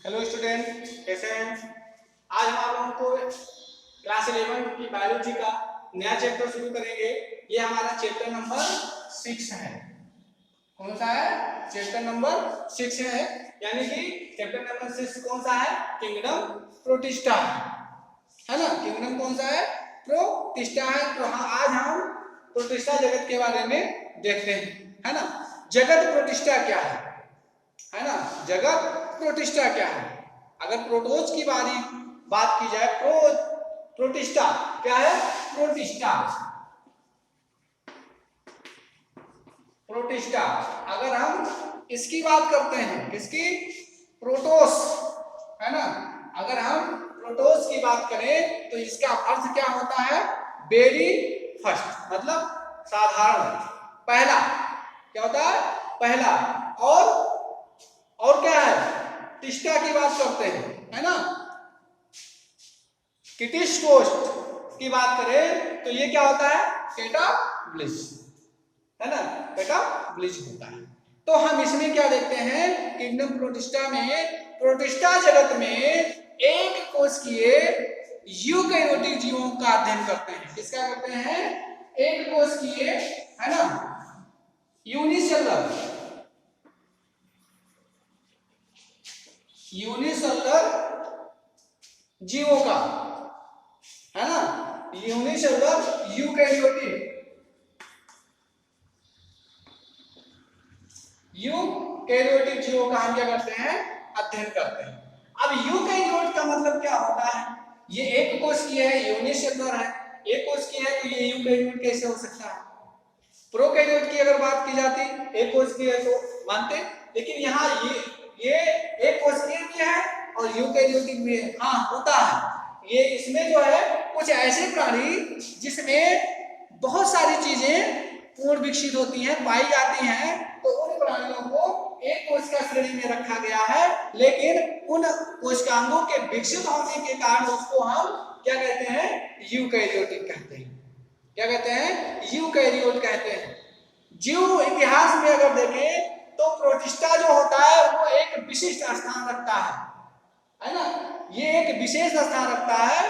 Hello student, कैसे हैं? आज हम आप लोगों को क्लास 11 की बायोलॉजी का नया चैप्टर शुरू करेंगे। ये हमारा चैप्टर नंबर 6 है। कौन सा है? चैप्टर नंबर 6 है। यानी कि चैप्टर नंबर 6 कौन सा है? किंगडम प्रोटिस्टा है ना। किंगडम कौन सा है? प्रोटिस्टा है। तो आज हम प्रोटिस्टा जगत के बारे में देखते हैं, है ना। जगत प्रोटिस्टा क्या है ना। जगत प्रोटिस्टा क्या है? अगर प्रोटोज की बात की जाए, प्रोटिस्टा क्या है? प्रोटिस्टा अगर हम इसकी बात करते हैं, किसकी? प्रोटोस, है ना। अगर हम प्रोटोस की बात करें तो इसका अर्थ क्या होता है? वेरी फर्स्ट, मतलब साधारण, पहला। क्या होता है? पहला। और क्या है? टिस्टा की बात करते हैं, है ना। किटिस्टोस्ट की बात करें तो ये क्या होता है? कैटाब्लिस, है ना। कैटाब्लिस होता है। तो हम इसमें क्या देखते हैं? किंगडम प्रोटिस्टा में, प्रोटिस्टा जगत में एक कोशिकीय यूकेरियोटिक जीवों का अध्ययन करते हैं। किसका करते हैं? एक कोशिकीय, है ना, यूनिसेलुलर जीवों का, है ना। यूनिसेलुलर यूकेरियोटिक जीवों का हम क्या करते हैं? अध्ययन करते हैं। अब यूकेरियोट का मतलब क्या होता है? ये एक कोशिकीय है, यूनिसेलुलर है। एक कोशिकीय है तो ये यूकेरियोट कैसे हो सकता है? प्रोकैरियोट की अगर बात की जाती, एक कोशिकीय है तो मानते, लेकिन यहाँ ये एक कोशिकीय भी है और यूकेरियोटिक भी है। हाँ, होता है। ये इसमें जो है कुछ ऐसे प्राणी जिसमें बहुत सारी चीजें पूर्ण विकसित होती हैं, पाई जाती हैं, तो उन प्राणियों को एक कोशिका श्रेणी में रखा गया है। लेकिन उन कोशिकांगों के विकसित होने के कारण उसको हम क्या कहते हैं? यूकेरियोटिक कहते हैं। क्या कहते हैं? यूकेरियोट कहते हैं। जीव इतिहास में अगर देखें तो प्रोटिस्टा जो होता है वो एक विशिष्ट स्थान रखता है ना। ये एक विशेष स्थान रखता है।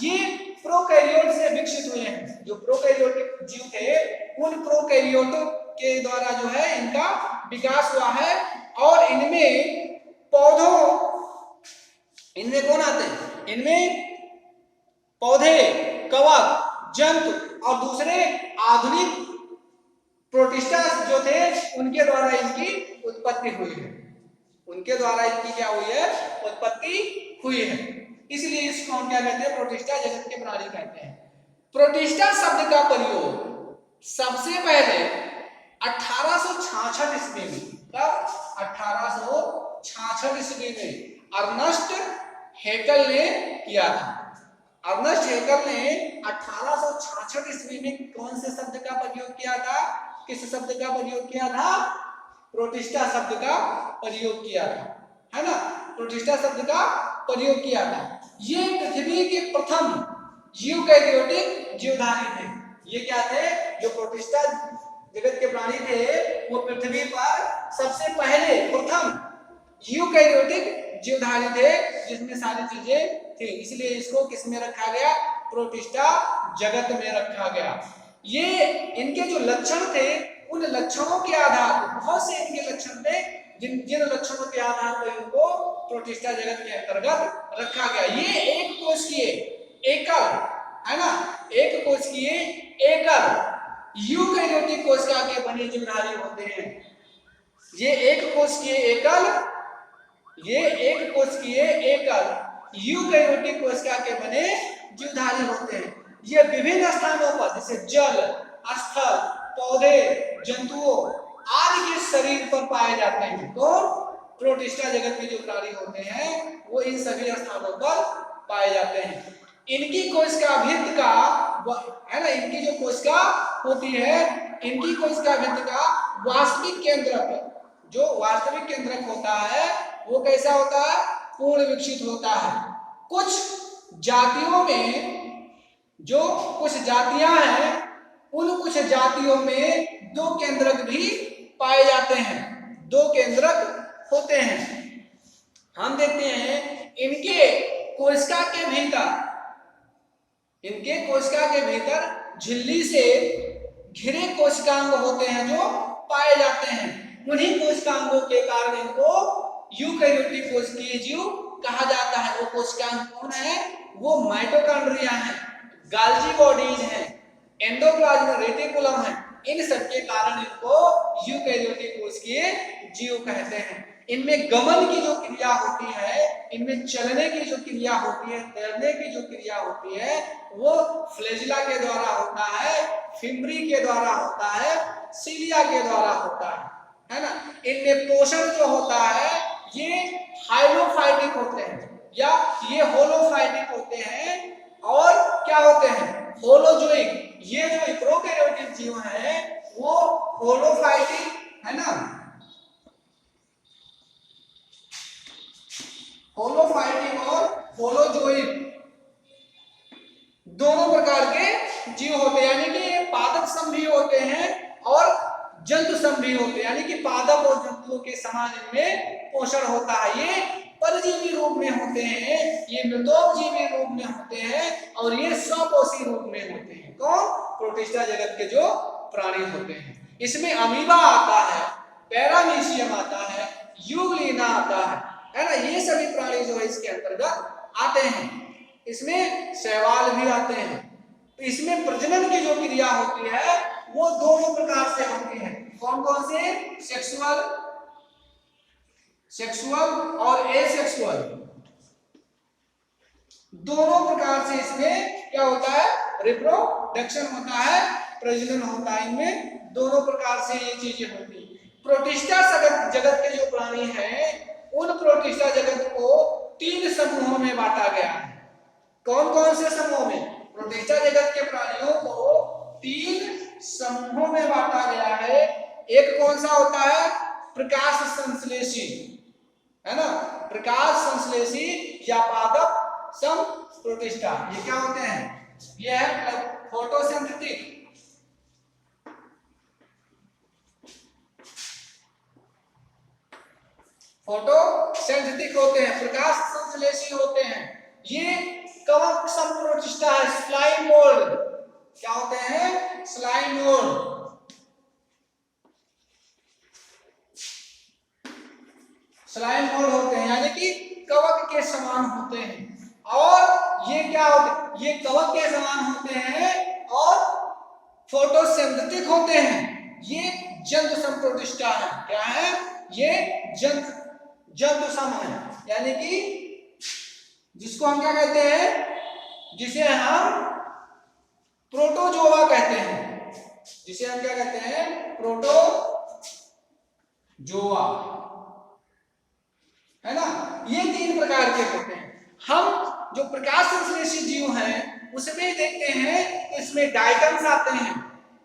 ये प्रोकैरियोट से विकसित हुए हैं। जो प्रोकैरियोटिक जीव थे, उन प्रोकैरियोटों के द्वारा जो है इनका विकास हुआ है। और इनमें कौन आते हैं? इनमें पौधे, कवक, जंतु और दूसरे आधुनिक प्रोटिस्टा जो थे उनके द्वारा इनकी उत्पत्ति हुई है। उनके द्वारा इनकी क्या हुई है? उत्पत्ति हुई है। इसलिए इसको हम क्या कहते हैं? प्रोटिस्टा जगत के प्राणी कहते हैं। प्रोटिस्टा शब्द का प्रयोग सबसे पहले 1866 ईस्वी में, कब? 1866 ईस्वी में अर्नस्ट हैकेल ने किया था। अर्नस्ट हैकेल ने 1866 ईस्वी में कौन से शब्द का प्रयोग किया था? किस शब्द का प्रयोग किया था? प्रोटिस्टा शब्द का प्रयोग किया था, है ना। प्रोटिस्टा शब्द का प्रयोग किया था। ये पृथ्वी के प्रथम यूकेरियोटिक जीवधारी थे। ये क्या थे? जो प्रोटिस्टा जगत के प्राणी थे वो पृथ्वी पर सबसे पहले प्रथम यूकेरियोटिक जीवधारी थे जिसमें सारी चीजें थी। इसलिए इसको किस में रखा गया? प्रोटिस्टा जगत में रखा गया। ये इनके जो लक्षण थे, उन लक्षणों के आधार पर, बहुत से इनके लक्षण थे जिन लक्षणों के आधार पर इनको प्रोटिस्टा जगत के अंतर्गत रखा गया। ये एक कोशिकीय एकल, है ना, एक कोशिकीय एकल यूकेरियोटिक कोशिका के बने जीवधारी होते हैं। ये एक कोशिकीय एकल यूकेरियोटिक कोशिका के बने जीवधारी होते हैं। ये विभिन्न स्थानों पर, जैसे जल, स्थल, पौधे, जंतुओं आदि के शरीर पर पाए जाते हैं। तो प्रोटिस्टा जगत में जो प्राणी होते हैं वो इन सभी स्थानों पर पाए जाते हैं। इनकी कोशिका भित्ति का, है ना, इनकी जो कोशिका होती है, इनकी कोशिका भित्ति का वास्तविक केंद्रक, जो वास्तविक केंद्रक होता है वो कैसा होता है? पूर्ण विकसित होता है। कुछ जातियों में, जो कुछ जातियां हैं, उन कुछ जातियों में दो केंद्रक भी पाए जाते हैं। दो केंद्रक होते हैं, हम देखते हैं इनके कोशिका के भीतर झिल्ली से घिरे कोशिकांग होते हैं जो पाए जाते हैं। उन्हीं कोशिकांगों के कारण इनको यूकैरियोटिक कोशिकीय जीव कहा जाता है। वो कोशिकांग कौन है? वो माइटोकॉन्ड्रिया है, गाल्जी बॉडीज है, एंडोप्लाज्म रेटिकुलम है। इन सब के कारण इनको यूकैरियोटिक कोशिकीय जीव कहते हैं। इनमें गमन की जो क्रिया होती है, इनमें चलने की जो क्रिया होती है, तैरने की जो क्रिया होती है, वो फ्लैजिला के द्वारा होता है, फिम्ब्री के द्वारा होता है, सीलिया के द्वारा होता है ना। इनमें पोषण जो होता है ये हाइलोफाइटिक होते हैं या ये होलोफाइटिक होते हैं, और क्या होते हैं? होलोजोइक। ये जो प्रोकैरियोटिक जीव है वो होलोफाइटिक है ना, होलोफाइटिक और होलोजोइक दोनों प्रकार के जीव होते हैं। यानी कि ये पादप संभी होते हैं और जंतु संभी होते हैं, यानी कि पादप और जंतुओं के समान इनमें पोषण होता है। ये परजीवी रूप में होते हैं, ये मृतोपजीवी रूप में होते हैं, और ये स्वपोषी रूप में होते हैं। कौन? प्रोटिस्टा जगत के जो प्राणी होते हैं। इसमें अमीबा आता है, पैरामीशियम आता है, यूग्लिना आता है ना। ये सभी प्राणी जो है इसके अंतर्गत आते हैं। इसमें शैवाल भी आते हैं। तो इसमें प्रजनन की जो क्रिया होती है वो दोनों प्रकार से होती है। कौन कौन से? सेक्सुअल और एसेक्सुअल, दोनों प्रकार से इसमें क्या होता है? रिप्रोडक्शन होता है, प्रजनन होता है। इनमें दोनों प्रकार से ये चीजें होती है। प्रोटिस्टा जगत के जो प्राणी हैं उन प्रोटिस्टा जगत को 3 समूहों में बांटा गया है। कौन कौन से समूह में? प्रोटिस्टा जगत के प्राणियों को 3 समूहों में बांटा गया है। एक कौन सा होता है? प्रकाश संश्लेषी, है ना। प्रकाश संश्लेषी या पादप सम प्रोटिस्टा, ये क्या होते हैं? ये है फोटोसिंथेटिक, फोटोसिंथेटिक होते हैं, प्रकाश संश्लेषी होते हैं। ये कवक सम प्रोटिस्टा है, स्लाइम मोल्ड। क्या होते हैं? Slime mould. स्लाइम मोल्ड होते हैं, यानी कि कवक के समान होते हैं। और ये क्या होते हैं? ये कवक के समान होते हैं और फोटोसिंथेटिक होते हैं। ये जंतु सम प्रोटिस्टा है। क्या है? ये जंतु सम है, यानी कि जिसको हम क्या कहते हैं? जिसे हम प्रोटोजोआ कहते हैं। जिसे हम क्या कहते हैं? प्रोटोजोआ, है ना। ये 3 प्रकार के होते हैं। हम जो प्रकाश संश्लेषी जीव हैं उसमें देखते हैं, इसमें डाइटम्स आते हैं,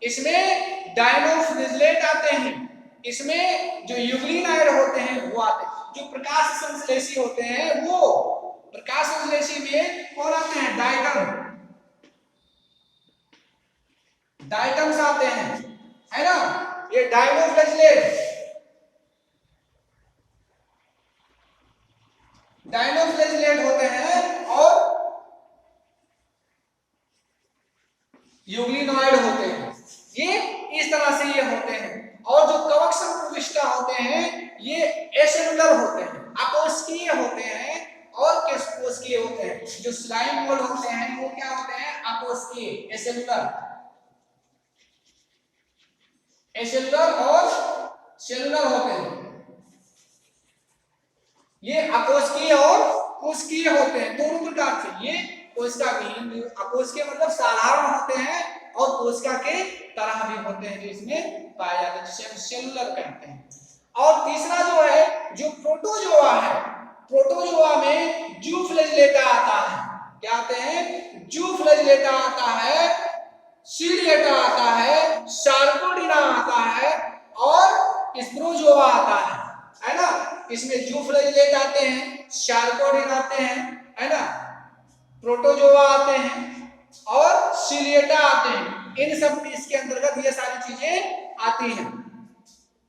इसमें डायनोफ्लिजेलेट आते हैं, इसमें जो यूग्लिनाइड होते हैं वो आते हैं। जो प्रकाश संश्लेषी होते हैं वो प्रकाश संश्लेषी में कौन आते हैं? डाइटम्स आते हैं, है ना। ये डायनोफ्लिजेलेट होते हैं और यूग्लिनॉइड होते हैं। ये इस तरह से ये होते हैं। और जो कवक सम प्रोटिस्टा होते हैं ये एसेलुलर होते हैं, अकोष्ठीय होते हैं और कोशिकीय होते हैं। जो स्लाइम मोल्ड होते हैं वो क्या होते हैं? अकोष्ठीय, एसेलुलर और सेलुलर होते हैं। ये अकोष्ठीय और कोशिकीय होते हैं, दोनों प्रकार से। ये कोशिका विहीन, अकोशिकीय मतलब साधारण होते हैं, और कोशिका के तरह भी होते हैं जो इसमें पाए जाते हैं, जिसे हम सेलुलर कहते हैं। और तीसरा जो है, जो प्रोटोजोआ है, प्रोटोजोआ में जूफ्लैजिलेटा आता है। क्या आते हैं? जूफ्लैजिलेटा आता है, सीलिएटा आता है, सार्कोडिना आता है और स्प्रोजोआ आता है ना। इसमें जूफ्लैजिलेट आते हैं, सार्कोडिन आते हैं, है ना, प्रोटोजोआ आते हैं और सीलिएटा आते हैं। इन सब इसके अंतर्गत ये सारी चीजें आती हैं।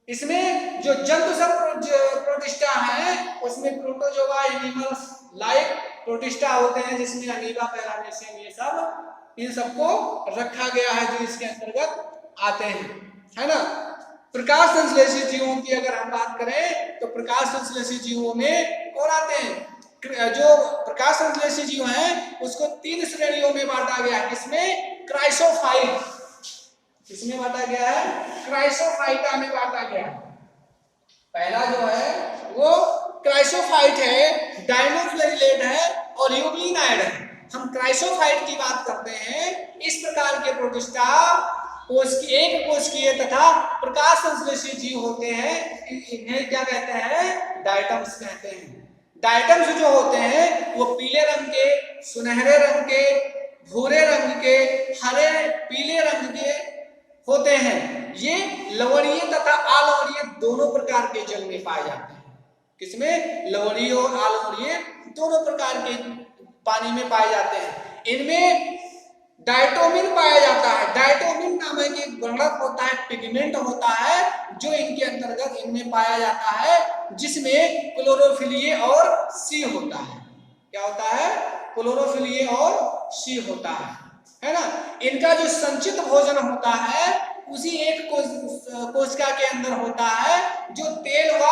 इसमें जो जंतु सब प्रोटिस्टा है उसमें प्रोटोजोआ एनिमल्स लाइक प्रोटिस्टा होते हैं, जिसमें अमीबा, पैरामीशियम, ये सब, इन सबको रखा गया है जो इसके अंतर्गत आते हैं, है ना। प्रकाश संश्लेषी जीवों की अगर हम बात करें तो प्रकाश संश्लेषी जीवों में कौन आते हैं? जो प्रकाश संश्लेषी जीव हैं उसको 3 श्रेणियों में बांटा गया है। किसमें? क्राइसोफाइट। किसमें बांटा गया है? क्राइसोफाइटा में बांटा गया है। पहला जो है वो क्राइसोफाइट है, डायनोफ्लैजिलेट है और यूग्लिनाइड है। हम क्राइसोफाइट की बात करते हैं। इस प्रकार के प्रोटिस्टा एक कोशिकीय तथा प्रकाश संश्लेषी जीव होते हैं। इन्हें क्या कहते हैं? डायटम्स कहते हैं। डायटम्स जो होते हैं वो पीले रंग के, सुनहरे रंग के, भूरे रंग के, हरे पीले रंग के होते हैं। ये लवणीय तथा अलवणीय दोनों प्रकार के जल में पाए जाते हैं। किसमें? लवणीय और अलवणीय दोनों प्रकार के पानी में पाए जाते हैं। इनमें डायटोमिन पाया जाता है। डायटोमिन नामक एक वर्णक होता है, पिगमेंट होता है जो इनके अंतर्गत इनमें पाया जाता है, जिसमें क्लोरोफिल ए और सी होता है। क्या होता है? क्लोरोफिल ए और सी होता है ना। इनका जो संचित भोजन होता है उसी एक कोशिका के अंदर होता है, जो तेल व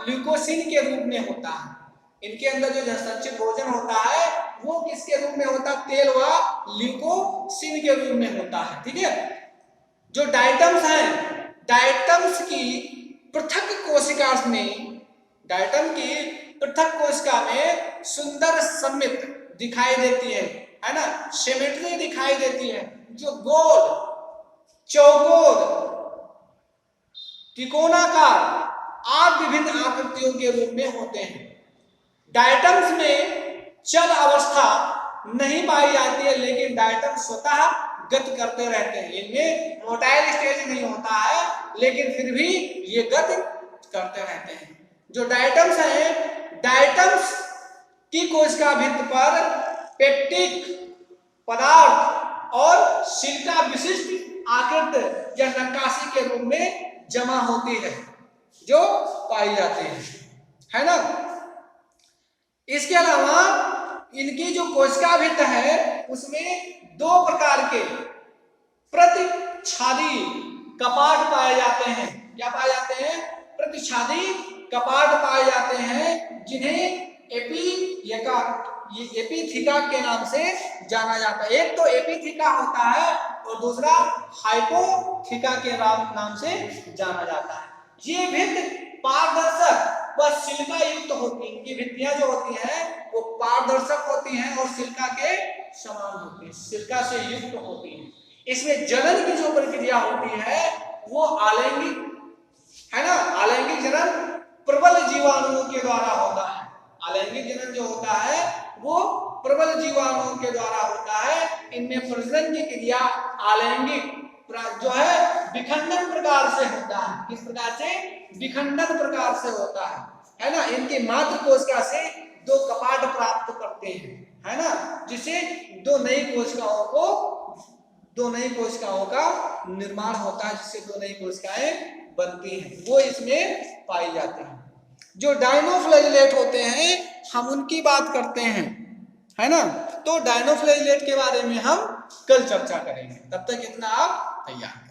ल्यूकोसिन के रूप में होता है। इनके अंदर जो संचित भोजन होता है वो किसके रूप में होता है? तेल व ल्यूकोसिन के रूप में होता है। ठीक है। जो डायटम्स हैं, डायटम्स की पृथक कोशिका में, डायटम की पृथक कोशिका में सुंदर सममित दिखाई देती है ना, सिमेट्री दिखाई देती है, जो गोल, चौकोर, त्रिकोणाकार आदि विभिन्न आकृतियों के रूप में होते हैं। डायटम्स में चल अवस्था नहीं पाई जाती है, लेकिन डायटम स्वतः गति करते रहते हैं। इनमें मोटाइल स्टेज नहीं होता है, लेकिन फिर भी ये गति करते रहते हैं। जो डायटम्स हैं, डायटम्स की कोशिका भित्ति पर पेप्टिक पदार्थ और सिलिका विशिष्ट आकृति या नक्काशी के रूप में जमा होती है, जो पाई जाती है ना। इसके अलावा इनकी जो कोशिका भित्ति है उसमें 2 प्रकार के प्रतिच्छादी कपाट पाए जाते हैं। क्या पाए जाते हैं? प्रतिच्छादी कपाट पाए जाते हैं, जिन्हें एपिथीका के नाम से जाना जाता है। एक तो एपिथीका होता है और दूसरा हाइपोथीका के नाम से जाना जाता है। ये भित्ति पारदर्शक व सिलिका युक्त होती है। इनकी भित्तियां जो होती हैं वो पारदर्शक होती हैं और सिलिका के समान होती है, सिलिका से युक्त होती है। इसमें जनन की जो प्रक्रिया होती है वो आलैंगिक, है ना। आलैंगिक जनन प्रबल जीवाणुओं के द्वारा होता है। आलैंगिक जनन जो होता है वो प्रबल जीवाणुओं के द्वारा होता है। इनमें प्रजनन की क्रिया आलैंगिक जो है विखंडन प्रकार से होता है। किस प्रकार से? विखंडन प्रकार से होता है ना। इनकी मात्र कोशिका से 2 कपाट प्राप्त करते हैं, है ना, जिससे 2 नई कोशिकाओं का निर्माण होता है, जिससे 2 नई कोशिकाएं बनती हैं, वो इसमें पाई जाती हैं। जो डायनोफ्लैजिलेट होते हैं हम उनकी बात करते हैं, है ना। तो डायनोफ्लैजिलेट के बारे में हम कल चर्चा करेंगे। तब तक इतना आप तैयार।